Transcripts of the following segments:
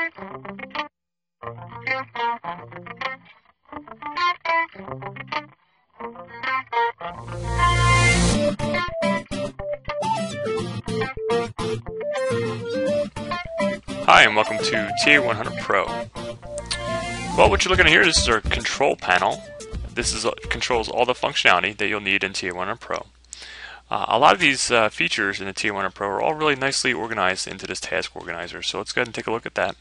Hi and welcome to TA100 PRO. Well, what you're looking at here, this is our control panel. This controls all the functionality that you'll need in TA100 PRO. A lot of these features in the TA100 PRO are all really nicely organized into this task organizer. So let's go ahead and take a look at that.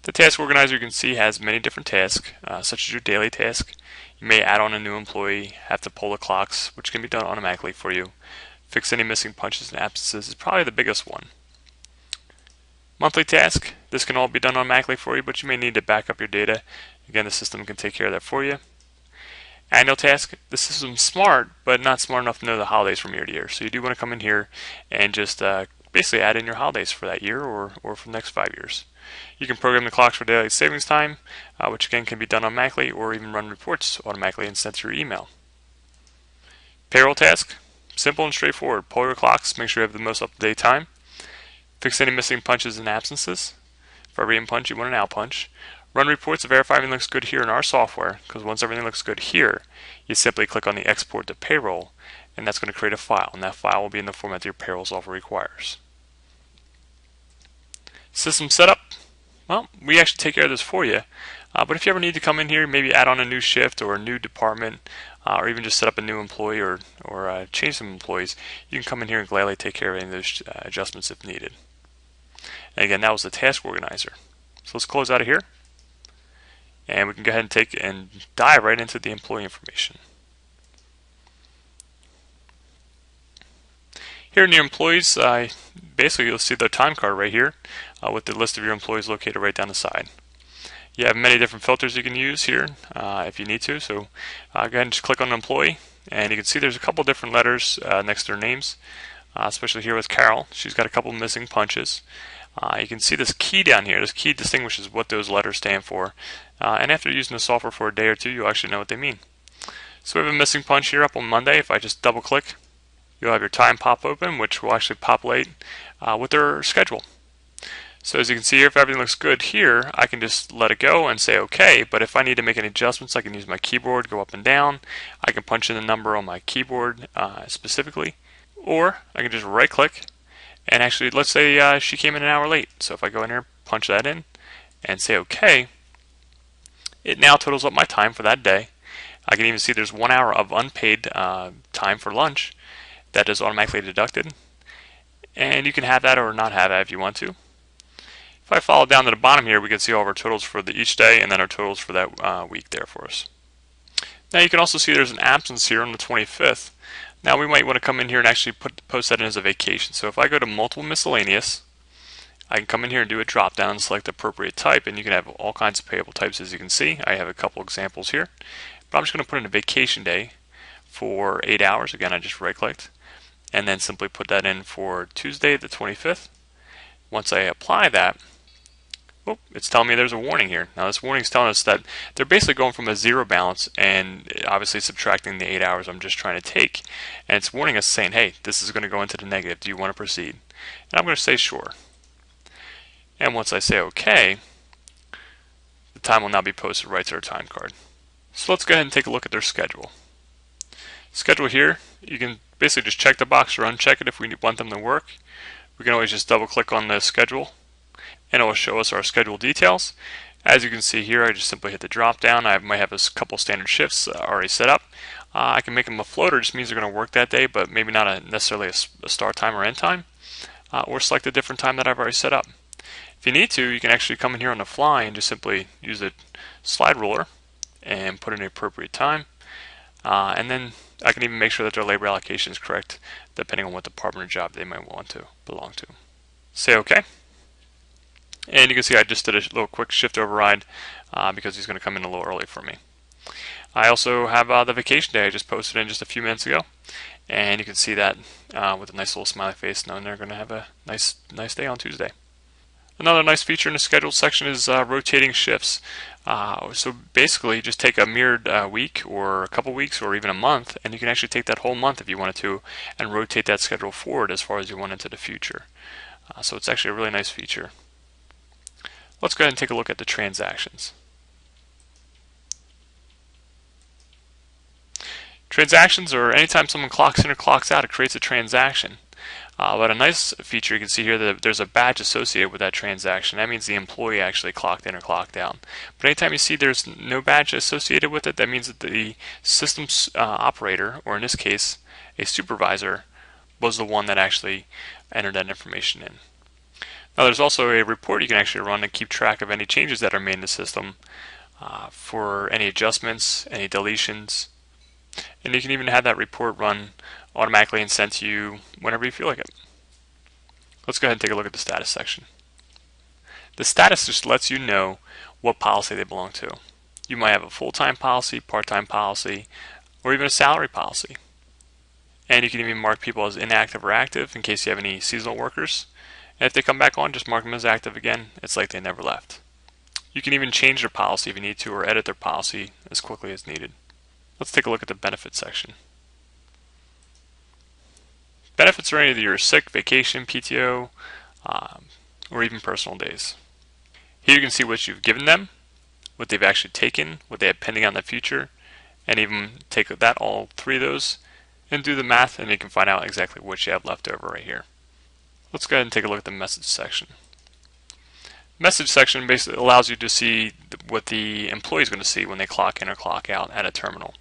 The task organizer, you can see, has many different tasks, such as your daily task. You may add on a new employee, have to pull the clocks, which can be done automatically for you. Fix any missing punches and absences is probably the biggest one. Monthly task, this can all be done automatically for you, but you may need to back up your data. Again, the system can take care of that for you. Annual task, the system's smart, but not smart enough to know the holidays from year to year. So you do want to come in here and just basically add in your holidays for that year or for the next 5 years. You can program the clocks for daylight savings time, which again can be done automatically, or even run reports automatically and sent to your email. Payroll task, simple and straightforward. Pull your clocks, make sure you have the most up-to-date time. Fix any missing punches and absences. For every in punch, you want an out punch. Run reports to verify everything looks good here in our software, because once everything looks good here, you simply click on the export to payroll, and that's going to create a file, and that file will be in the format that your payroll software requires. System setup, well, we actually take care of this for you, but if you ever need to come in here, maybe add on a new shift or a new department, or even just set up a new employee or change some employees, you can come in here and gladly take care of any of those adjustments if needed. And again, that was the task organizer. So let's close out of here, and we can go ahead and dive right into the employee information. Here in your employees, basically you'll see the time card right here with the list of your employees located right down the side. You have many different filters you can use here if you need to. So go ahead and just click on employee, and you can see there's a couple different letters next to their names, especially here with Carol. She's got a couple missing punches. You can see this key down here. This key distinguishes what those letters stand for. And after using the software for a day or two, you'll actually know what they mean. So we have a missing punch here up on Monday. If I just double click, you'll have your time pop open, which will actually populate with their schedule. So as you can see here, if everything looks good here, I can just let it go and say OK. But if I need to make any adjustments, I can use my keyboard, go up and down. I can punch in the number on my keyboard specifically. Or I can just right click. And actually, let's say she came in an hour late. So if I go in here, punch that in, and say OK, it now totals up my time for that day. I can even see there's 1 hour of unpaid time for lunch that is automatically deducted. And you can have that or not have that if you want to. If I follow down to the bottom here, we can see all of our totals for each day and then our totals for that week there for us. Now you can also see there's an absence here on the 25th. Now we might want to come in here and actually post that in as a vacation. So if I go to multiple miscellaneous, I can come in here and do a drop down and select the appropriate type, and you can have all kinds of payable types. As you can see, I have a couple examples here, but I'm just going to put in a vacation day for 8 hours. Again, I just right clicked and then simply put that in for Tuesday the 25th. Once I apply that, it's telling me there's a warning here. Now this warning is telling us that they're basically going from a zero balance and obviously subtracting the 8 hours I'm just trying to take. And it's warning us saying, hey, this is going to go into the negative. Do you want to proceed? And I'm going to say sure. And once I say OK, the time will now be posted right to our time card. So let's go ahead and take a look at their schedule. Schedule here, you can basically just check the box or uncheck it if we want them to work. We can always just double click on the schedule, and it will show us our schedule details. As you can see here, I just simply hit the drop down. I might have a couple standard shifts already set up. I can make them a floater, just means they're going to work that day, but maybe not necessarily a start time or end time, or select a different time that I've already set up. If you need to, you can actually come in here on the fly and just simply use the slide ruler and put in the appropriate time, and then I can even make sure that their labor allocation is correct depending on what department or job they might want to belong to. Say OK. And you can see I just did a little quick shift override because he's going to come in a little early for me. I also have the vacation day I just posted in just a few minutes ago, and you can see that with a nice little smiley face knowing they're going to have a nice day on Tuesday. Another nice feature in the scheduled section is rotating shifts. So basically just take a mirrored week or a couple weeks or even a month, and you can actually take that whole month if you wanted to and rotate that schedule forward as far as you want into the future. So it's actually a really nice feature. Let's go ahead and take a look at the transactions. Transactions are anytime someone clocks in or clocks out, it creates a transaction. But a nice feature you can see here that there's a badge associated with that transaction. That means the employee actually clocked in or clocked out. But anytime you see there's no badge associated with it, that means that the system's operator, or in this case, a supervisor, was the one that actually entered that information in. Now there's also a report you can actually run and keep track of any changes that are made in the system for any adjustments, any deletions, and you can even have that report run automatically and sent to you whenever you feel like it. Let's go ahead and take a look at the status section. The status just lets you know what policy they belong to. You might have a full-time policy, part-time policy, or even a salary policy. And you can even mark people as inactive or active in case you have any seasonal workers. And if they come back on, just mark them as active again. It's like they never left. You can even change their policy if you need to, or edit their policy as quickly as needed. Let's take a look at the benefits section. Benefits are either your sick, vacation, PTO, or even personal days. Here you can see what you've given them, what they've actually taken, what they have pending on the future, and even take that, all three of those, and do the math, and you can find out exactly what you have left over right here. Let's go ahead and take a look at the message section. Message section basically allows you to see what the employee is going to see when they clock in or clock out at a terminal.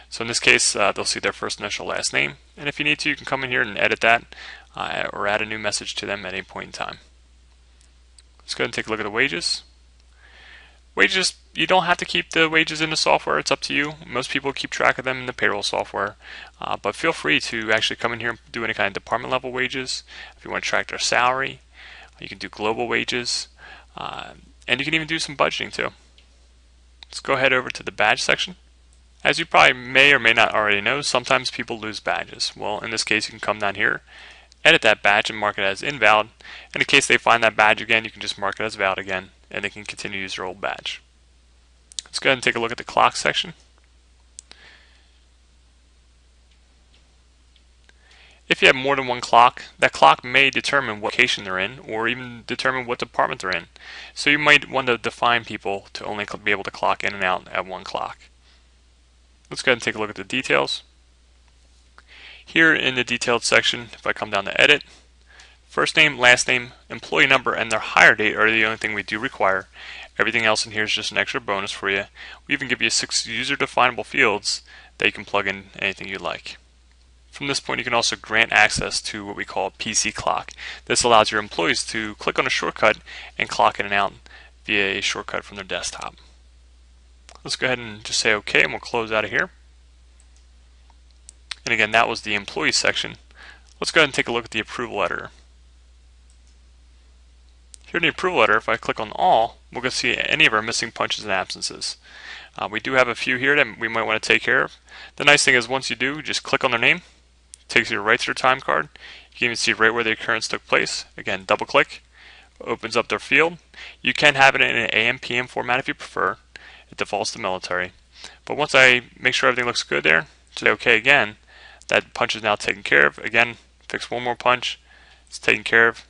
So in this case, they'll see their first initial, last name, and if you need to, you can come in here and edit that or add a new message to them at any point in time. Let's go ahead and take a look at the wages. Wages, you don't have to keep the wages in the software, it's up to you. Most people keep track of them in the payroll software, but feel free to actually come in here and do any kind of department level wages. If you want to track their salary, you can do global wages, and you can even do some budgeting too. Let's go ahead over to the badge section. As you probably may or may not already know, sometimes people lose badges. Well, in this case, you can come down here, edit that badge and mark it as invalid. And in case they find that badge again, you can just mark it as valid again, and they can continue to use their old badge. Let's go ahead and take a look at the clock section. If you have more than one clock, that clock may determine what location they're in, or even determine what department they're in. So you might want to define people to only be able to clock in and out at one clock. Let's go ahead and take a look at the details. Here in the detailed section, if I come down to edit, first name, last name, employee number, and their hire date are the only thing we do require. Everything else in here is just an extra bonus for you. We even give you 6 user-definable fields that you can plug in anything you like. From this point, you can also grant access to what we call PC clock. This allows your employees to click on a shortcut and clock in and out via a shortcut from their desktop. Let's go ahead and just say OK, and we'll close out of here. And again, that was the employee section. Let's go ahead and take a look at the approval letter. Here in the approval letter, if I click on all, we're going to see any of our missing punches and absences. We do have a few here that we might want to take care of. The nice thing is once you do, just click on their name. It takes you right to their time card. You can even see right where the occurrence took place. Again, double click, opens up their field. You can have it in an AM/PM format if you prefer. It defaults to military. But once I make sure everything looks good there, say OK again, that punch is now taken care of. Again, fix one more punch, it's taken care of.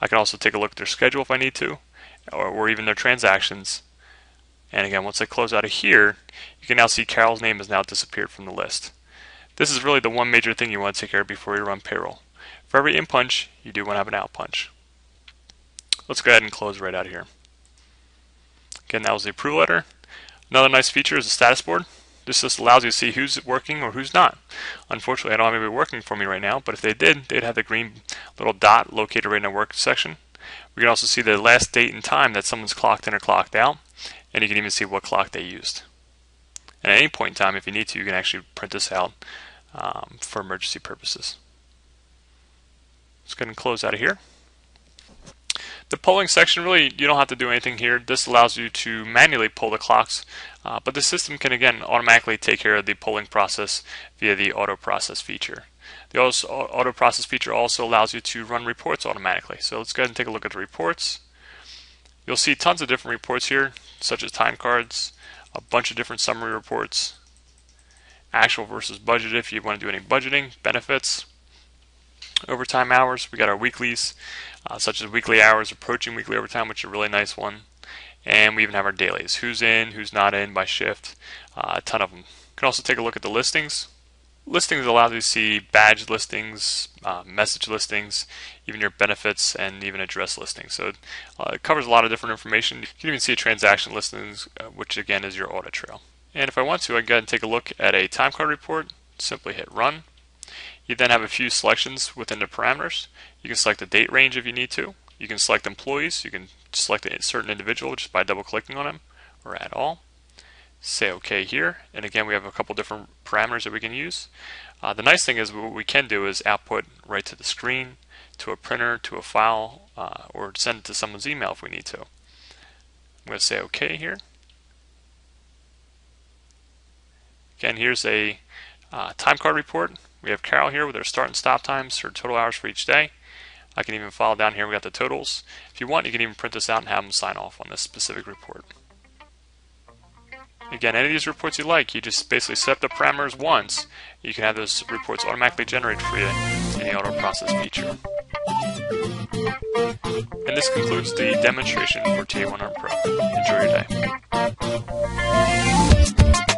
I can also take a look at their schedule if I need to, or even their transactions. And again, once I close out of here, you can now see Carol's name has now disappeared from the list. This is really the one major thing you want to take care of before you run payroll. For every in punch, you do want to have an out punch. Let's go ahead and close right out of here. Again, that was the approval letter. Another nice feature is the status board. This just allows you to see who's working or who's not. Unfortunately, I don't have anybody working for me right now, but if they did, they'd have the green little dot located right in the work section. We can also see the last date and time that someone's clocked in or clocked out, and you can even see what clock they used. And at any point in time, if you need to, you can actually print this out for emergency purposes. Let's go ahead and close out of here. The polling section, really, you don't have to do anything here. This allows you to manually pull the clocks, but the system can, again, automatically take care of the polling process via the auto process feature. The auto process feature also allows you to run reports automatically. So let's go ahead and take a look at the reports. You'll see tons of different reports here, such as time cards, a bunch of different summary reports, actual versus budget if you want to do any budgeting, benefits, Overtime hours, we got our weeklies, such as weekly hours, approaching weekly overtime, which is a really nice one. And we even have our dailies, who's in, who's not in by shift, a ton of them. You can also take a look at the listings. Listings allows you to see badge listings, message listings, even your benefits, and even address listings. So it covers a lot of different information. You can even see transaction listings, which again is your audit trail. And if I want to, I can go ahead and take a look at a time card report. Simply hit run. You then have a few selections within the parameters. You can select the date range if you need to. You can select employees. You can select a certain individual just by double clicking on them, or add all. Say OK here, and again we have a couple different parameters that we can use. The nice thing is what we can do is output right to the screen, to a printer, to a file, or send it to someone's email if we need to. I'm going to say OK here. Again, here's a time card report. We have Carol here with her start and stop times, her total hours for each day. I can even follow down here, we got the totals. If you want, you can even print this out and have them sign off on this specific report. Again, any of these reports you like, you just basically set up the parameters once. You can have those reports automatically generated for you in the auto process feature. And this concludes the demonstration for TA100 PRO. Enjoy your day.